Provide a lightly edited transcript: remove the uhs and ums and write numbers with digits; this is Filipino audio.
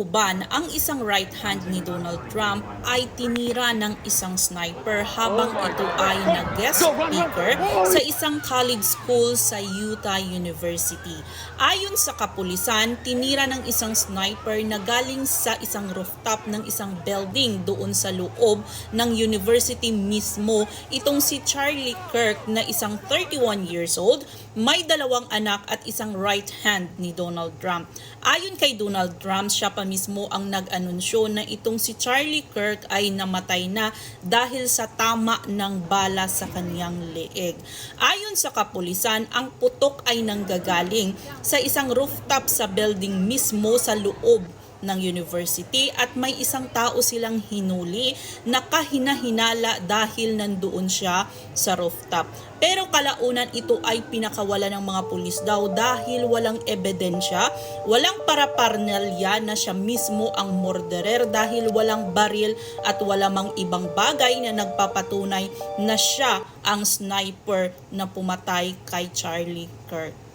Uban, ang isang right hand ni Donald Trump ay tinira ng isang sniper habang ito ay nag-guest speaker sa isang college school sa Utah University. Ayon sa kapulisan, tinira ng isang sniper na galing sa isang rooftop ng isang building doon sa loob ng university mismo itong si Charlie Kirk na isang 31 years old, may dalawang anak at isang right hand ni Donald Trump. Ayon kay Donald Trump, siya pa mismo ang nag-anunsyo na itong si Charlie Kirk ay namatay na dahil sa tama ng bala sa kaniyang leeg. Ayon sa kapulisan, ang putok ay nanggagaling sa isang rooftop sa building mismo sa loob ng university at may isang tao silang hinuli na kahina-hinala dahil nandoon siya sa rooftop. Pero kalaunan ito ay pinakawala ng mga pulis daw dahil walang ebidensya, walang paraparnelya na siya mismo ang murderer dahil walang baril at walang ibang bagay na nagpapatunay na siya ang sniper na pumatay kay Charlie Kirk.